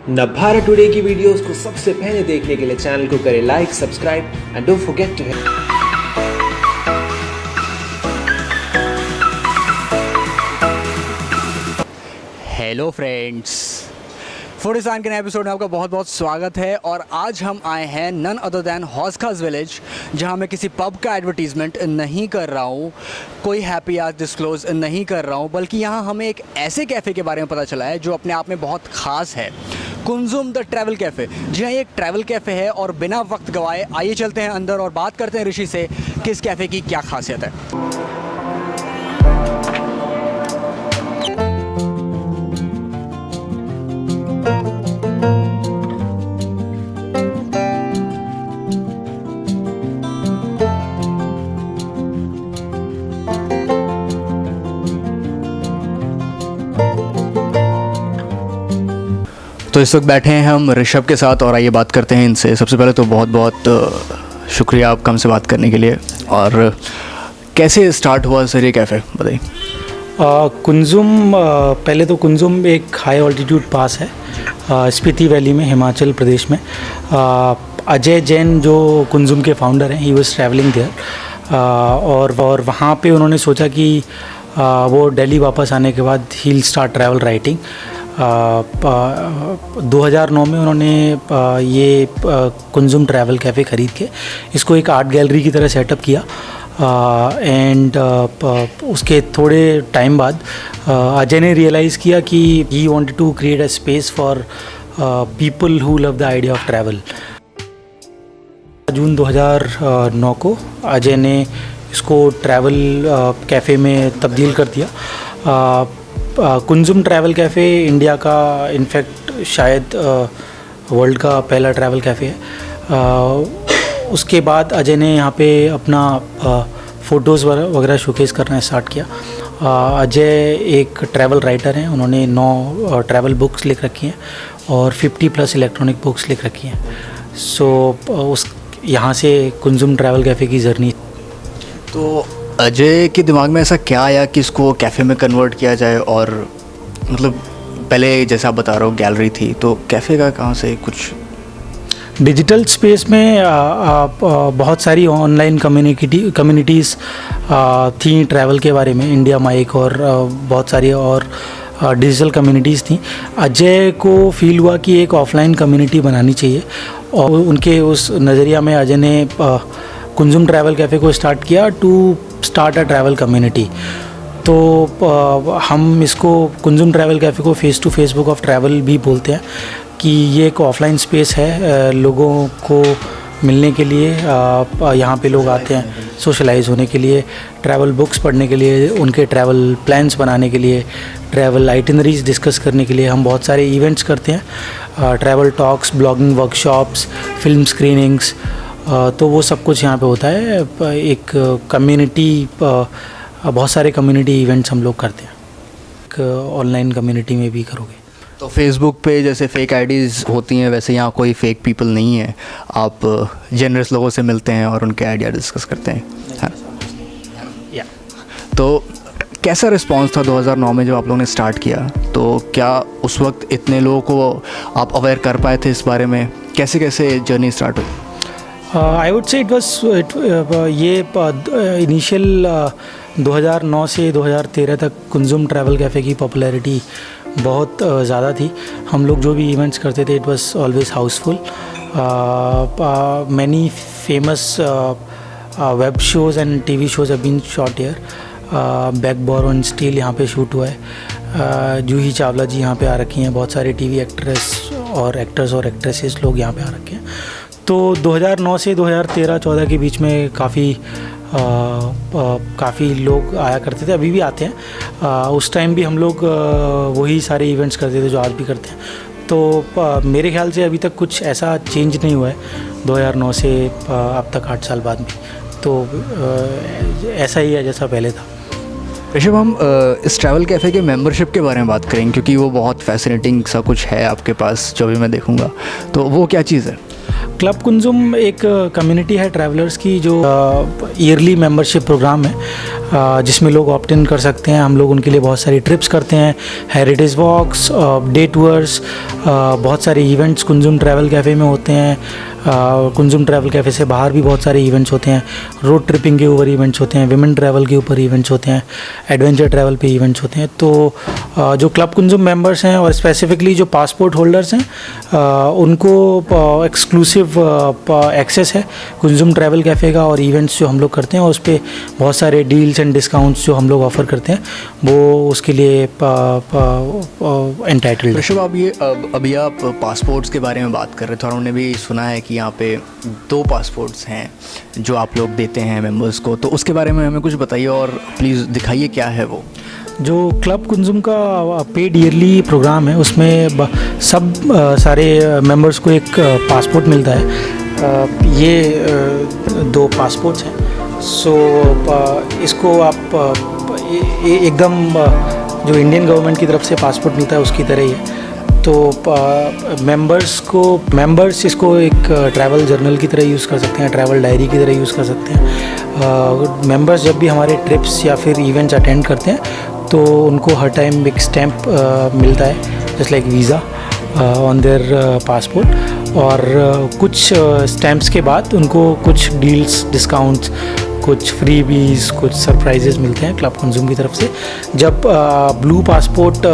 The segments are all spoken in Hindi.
नवभारत टुडे की वीडियोस को सबसे पहले देखने के लिए चैनल को करें like, subscribe and don't forget to hit. Hello friends, Foodistan के नए एपिसोड में आपका बहुत बहुत स्वागत है। और आज हम आए हैं नन अदर दैन हौस खास विलेज, जहां मैं किसी पब का एडवर्टीज़मेंट नहीं कर रहा हूं, कोई हैप्पी आज डिस्क्लोज़ नहीं कर रहा हूं, बल्कि यहां हमें एक ऐसे कैफ़े के बारे में पता चला है जो अपने आप में बहुत ख़ास है। Kunzum the travel cafe. जी हाँ, ये एक ट्रैवल कैफ़े है और बिना वक्त गवाए आइए चलते हैं अंदर और बात करते हैं ऋषि से कि इस कैफ़े की क्या खासियत है। तो इस वक्त बैठे हैं हम ऋषभ के साथ और आइए बात करते हैं इनसे। सबसे पहले तो बहुत बहुत शुक्रिया आपका हमसे बात करने के लिए। और कैसे स्टार्ट हुआ सर ये कैफ़े, बताइए। कुंजुम, पहले तो कुंजुम एक हाई ऑल्टीट्यूड पास है स्पीति वैली में, हिमाचल प्रदेश में। अजय जैन जो कुंजुम के फाउंडर हैं, ही वाज ट्रैवलिंग देयर और वहाँ पे उन्होंने सोचा कि वो दिल्ली वापस आने के बाद he will start travel writing. 2009 में उन्होंने ये कुंजुम ट्रैवल कैफ़े ख़रीद के इसको एक आर्ट गैलरी की तरह सेटअप किया। एंड उसके थोड़े टाइम बाद अजय ने रियलाइज़ किया कि he wanted to create a space for people who love the idea of travel. जून 2009 को अजय ने इसको ट्रैवल कैफ़े में तब्दील कर दिया। कुंजुम ट्रैवल कैफ़े इंडिया का, इनफैक्ट शायद वर्ल्ड का पहला ट्रैवल कैफ़े है। उसके बाद अजय ने यहाँ पे अपना फ़ोटोज़ वगैरह शोकेस करना स्टार्ट किया। अजय एक ट्रैवल राइटर हैं, उन्होंने 9 ट्रैवल बुक्स लिख रखी हैं और 50+ इलेक्ट्रॉनिक बुक्स लिख रखी हैं। सो उस यहाँ से कुंजुम ट्रैवल कैफ़े की जर्नी। तो अजय के दिमाग में ऐसा क्या आया कि इसको कैफ़े में कन्वर्ट किया जाए? और मतलब पहले जैसे आप बता रहे हो गैलरी थी, तो कैफ़े का कहाँ से कुछ डिजिटल स्पेस में बहुत सारी ऑनलाइन कम्युनिटीज़ थी ट्रैवल के बारे में, इंडिया माइक और बहुत सारी और डिजिटल कम्युनिटीज़ थी। अजय को फील हुआ कि एक ऑफलाइन कम्युनिटी बनानी चाहिए और उनके उस नज़रिया में अजय ने कुंजुम ट्रैवल कैफ़े को स्टार्ट किया to start a travel community. तो हम इसको कुंजुम ट्रैवल कैफ़े को face to face book of travel भी बोलते हैं कि ये एक ऑफलाइन स्पेस है लोगों को मिलने के लिए। यहाँ पे लोग आते हैं सोशलाइज होने के लिए, ट्रैवल बुक्स पढ़ने के लिए, उनके ट्रैवल प्लान्स बनाने के लिए, ट्रैवल आइटिनरीज डिस्कस करने के लिए। हम बहुत सारे इवेंट्स करते हैं, travel talks, blogging workshops, film screenings, तो वो सब कुछ यहाँ पे होता है। एक कम्युनिटी, बहुत सारे कम्युनिटी इवेंट्स हम लोग करते हैं। एक ऑनलाइन कम्युनिटी में भी करोगे तो फेसबुक पे जैसे फेक आईडीज़ होती हैं, वैसे यहाँ कोई फेक पीपल नहीं है। आप जेनरस लोगों से मिलते हैं और उनके आइडिया डिस्कस करते हैं, हाँ। तो कैसा रिस्पांस था 2009 में जब आप लोगों ने स्टार्ट किया? तो क्या उस वक्त इतने लोगों को आप अवेयर कर पाए थे इस बारे में? कैसे कैसे जर्नी स्टार्ट हुई? आई वुड से ये इनिशियल 2009 से 2013 तक कुंजुम ट्रैवल कैफ़े की पॉपुलैरिटी बहुत ज़्यादा थी। हम लोग जो भी इवेंट्स करते थे, it was always housefull. Many famous web shows and TV shows have been shot here. Backbone on steel यहाँ पे शूट हुआ है। जूही चावला जी यहाँ पे आ रखी हैं, बहुत सारे टीवी एक्ट्रेस और एक्टर्स और एक्ट्रेसेस लोग यहाँ पे आ रखे हैं। तो 2009 से 2013-14 के बीच में काफ़ी लोग आया करते थे, अभी भी आते हैं। उस टाइम भी हम लोग वही सारे इवेंट्स करते थे जो आज भी करते हैं। तो मेरे ख्याल से अभी तक कुछ ऐसा चेंज नहीं हुआ है 2009 से अब तक 8 साल बाद भी। तो ऐसा ही है जैसा पहले था। ऋषभ, हम इस ट्रैवल कैफ़े के मेंबरशिप के बारे में बात करेंगे, क्योंकि वो बहुत फैसिनेटिंग सा कुछ है आपके पास जो भी मैं देखूंगा। तो वो क्या चीज़ है? क्लब कुंजुम एक कम्युनिटी है ट्रैवलर्स की जो ईयरली मेंबरशिप प्रोग्राम है जिसमें लोग ऑप्ट इन कर सकते हैं। हम लोग उनके लिए बहुत सारी ट्रिप्स करते हैं, हेरिटेज वॉक्स, डे टूर्स, बहुत सारे इवेंट्स कुंजुम ट्रैवल कैफ़े में होते हैं। कुंजुम ट्रैवल कैफ़े से बाहर भी बहुत सारे इवेंट्स होते हैं, रोड ट्रिपिंग के ऊपर इवेंट्स होते हैं, विमेन ट्रैवल के ऊपर इवेंट्स होते हैं, एडवेंचर ट्रैवल पे इवेंट्स होते हैं। तो जो क्लब कुंजुम मेंबर्स हैं और स्पेसिफिकली जो पासपोर्ट होल्डर्स हैं उनको एक्सक्लूसिव एक्सेस है कुंजुम ट्रैवल कैफ़े का, और इवेंट्स जो हम लोग करते हैं और उस पर बहुत सारे डील्स एंड डिस्काउंट्स जो हम लोग ऑफ़र करते हैं वो उसके लिए एंटाइटल्ड। ऋषभ, आप ये अभी आप पासपोर्ट्स के बारे में बात कर रहे थे और हमने भी सुना है कि यहाँ पे 2 पासपोर्ट्स हैं जो आप लोग देते हैं मेंबर्स को, तो उसके बारे में हमें कुछ बताइए और प्लीज़ दिखाइए क्या है वो। जो क्लब कुंजुम का पेड ईयरली प्रोग्राम है उसमें सब सारे मेंबर्स को एक पासपोर्ट मिलता है। ये 2 पासपोर्ट्स हैं। सो इसको आप एकदम जो इंडियन गवर्नमेंट की तरफ से पासपोर्ट मिलता है उसकी तरह ही है। तो मेंबर्स इसको एक ट्रैवल जर्नल की तरह यूज़ कर सकते हैं, ट्रैवल डायरी की तरह यूज़ कर सकते हैं। मेंबर्स जब भी हमारे ट्रिप्स या फिर इवेंट्स अटेंड करते हैं तो उनको हर टाइम एक स्टैम्प मिलता है just like visa on their passport, और कुछ स्टैम्प्स के बाद उनको कुछ डील्स, डिस्काउंट्स, कुछ फ्रीबीज, कुछ सरप्राइजेस मिलते हैं क्लब कुंजुम की तरफ से। जब ब्लू पासपोर्ट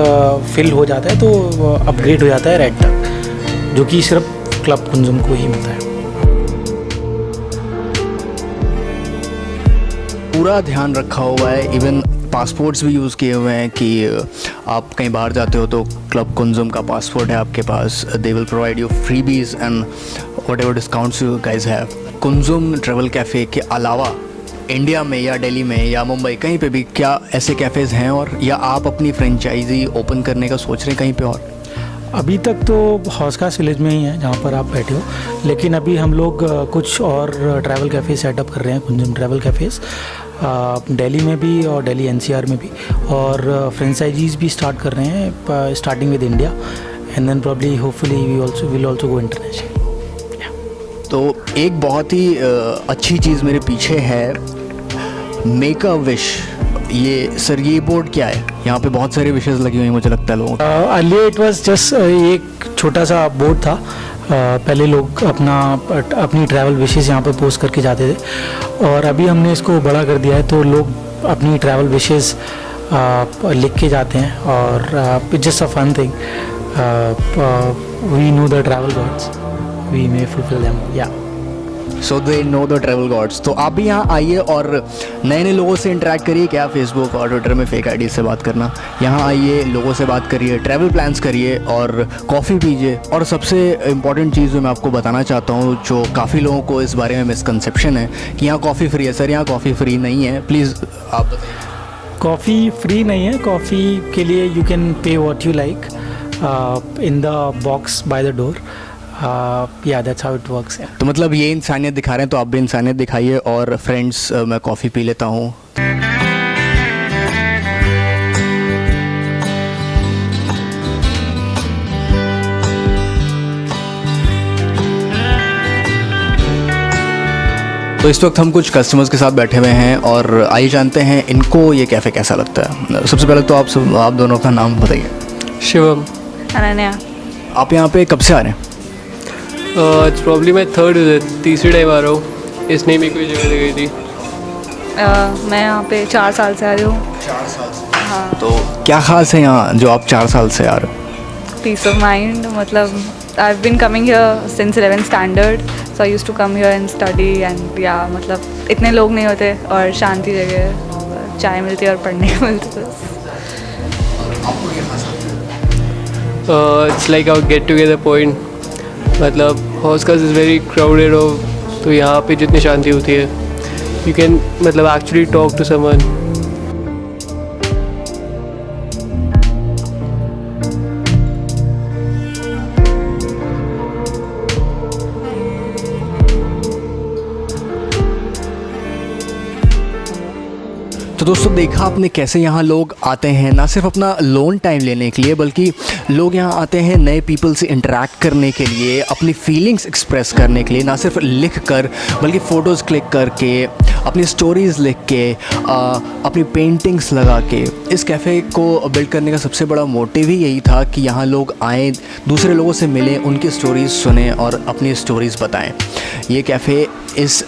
फिल हो जाता है तो अपग्रेड हो जाता है रेड तक, जो कि सिर्फ क्लब कुंजुम को ही मिलता है। पूरा ध्यान रखा हुआ है, इवन पासपोर्ट्स भी यूज़ किए हुए हैं कि आप कहीं बाहर जाते हो तो क्लब कुंजुम का पासपोर्ट है आपके पास, they will provide you freebies and whatever discounts you guys have. Kunzum travel cafe के अलावा इंडिया में या दिल्ली में या मुंबई कहीं पे भी क्या ऐसे कैफ़ेज़ हैं, और या आप अपनी फ्रेंचाइजी ओपन करने का सोच रहे हैं कहीं पे और? अभी तक तो हौसखास विलेज में ही है जहाँ पर आप बैठे हो, लेकिन अभी हम लोग कुछ और ट्रैवल कैफ़े सेटअप कर रहे हैं, कुंजुम ट्रैवल कैफ़ेज़ दिल्ली में भी और दिल्ली एनसीआर में भी, और फ्रेंचाइजीज़ भी स्टार्ट कर रहे हैं, starting with India and then probably hopefully we will also go international. तो एक बहुत ही अच्छी चीज़ मेरे पीछे है, मेक अ विश। ये सर ये बोर्ड क्या है? यहाँ पे बहुत सारे विशेज़ लगी हुई हैं मुझे लगता है लोगों को। अर्लियर इट वाज जस्ट एक छोटा सा बोर्ड था। पहले लोग अपनी ट्रैवल विशेज़ यहाँ पर पोस्ट करके जाते थे, और अभी हमने इसको बड़ा कर दिया है तो लोग अपनी ट्रैवल विशेज़ लिख के जाते हैं, और it's just a fun thing. We know the travel gods, we may fulfil them, yeah so they know the travel gods. तो आप भी यहाँ आइए और नए नए लोगों से इंटरेक्ट करिए। क्या फेसबुक और ट्विटर में फेक आईडी से बात करना, यहाँ आइए, लोगों से बात करिए, ट्रैवल प्लान्स करिए और कॉफ़ी पीजिए। और सबसे इम्पॉर्टेंट चीज़ जो मैं आपको बताना चाहता हूँ, जो काफ़ी लोगों को इस बारे में मिसकंसेप्शन है कि यहाँ कॉफ़ी फ्री है। सर यहाँ कॉफ़ी फ्री नहीं है, प्लीज़ आप बताइए। कॉफ़ी फ्री नहीं है। कॉफ़ी के लिए you can pay what you like in the box by the door. या दैट्स हाउ इट वर्क्स। तो मतलब ये इंसानियत दिखा रहे हैं तो आप भी इंसानियत दिखाइए। और फ्रेंड्स मैं कॉफ़ी पी लेता हूँ। तो इस वक्त हम कुछ कस्टमर्स के साथ बैठे हुए हैं और आइए जानते हैं इनको ये कैफ़े कैसा लगता है। सबसे पहले तो आप दोनों का नाम बताइए। शिवम। अनन्या। आप यहाँ पे कब से आ रहे हैं? इट्स प्रॉब्ली मैं थर्ड विजिट, तीसरी टाइम आ रहा हूँ। इसने मेरे को जगह दे गई थी। मैं यहाँ पे 4 साल से आ रही हूँ। 4 साल से? हाँ। तो क्या ख़ास है यहाँ जो आप 4 साल से आ रहे हो? पीस ऑफ माइंड, मतलब I have been coming here since 11th standard, so I used to come here and study and या मतलब इतने लोग नहीं होते और शांति जगह, चाय मिलती है और पढ़ने को मिलती है। It's like our get together point. मतलब हौसखास इज़ वेरी क्राउडेड हो, तो यहाँ पे जितनी शांति होती है यू कैन मतलब एक्चुअली टॉक टू समवन। दोस्तों देखा आपने कैसे यहाँ लोग आते हैं ना सिर्फ अपना लोन टाइम लेने के लिए, बल्कि लोग यहाँ आते हैं नए पीपल से इंटरेक्ट करने के लिए, अपनी फीलिंग्स एक्सप्रेस करने के लिए, ना सिर्फ लिख कर बल्कि फ़ोटोज़ क्लिक करके, अपनी स्टोरीज़ लिख के, अपनी पेंटिंग्स लगा के। इस कैफ़े को बिल्ड करने का सबसे बड़ा मोटिव ही यही था कि यहाँ लोग आएँ, दूसरे लोगों से मिलें, उनकी स्टोरीज़ सुनें और अपनी स्टोरीज़ बताएं। ये कैफ़े इस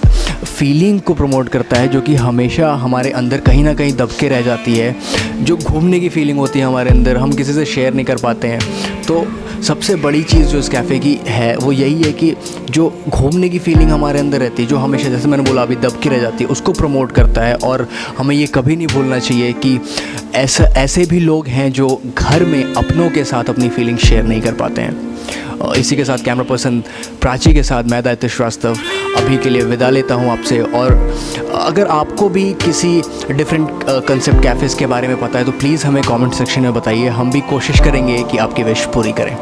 फीलिंग को प्रमोट करता है जो कि हमेशा हमारे अंदर कहीं ना कहीं दब के रह जाती है, जो घूमने की फीलिंग होती है हमारे अंदर, हम किसी से शेयर नहीं कर पाते हैं। तो सबसे बड़ी चीज़ जो इस कैफ़े की है वो यही है कि जो घूमने की फीलिंग हमारे अंदर रहती है, जो हमेशा जैसे मैंने बोला अभी दब के रह जाती है, उसको प्रमोट करता है। और हमें ये कभी नहीं भूलना चाहिए कि ऐसे भी लोग हैं जो घर में अपनों के साथ अपनी फीलिंग शेयर नहीं कर पाते हैं। इसी के साथ कैमरा पर्सन प्राची के साथ मैं आदित्य श्रीवास्तव अभी के लिए विदा लेता हूँ आपसे। और अगर आपको भी किसी डिफरेंट कंसेप्ट कैफ़ेज़ के बारे में पता है तो प्लीज़ हमें कमेंट सेक्शन में बताइए, हम भी कोशिश करेंगे कि आपकी विश पूरी करें।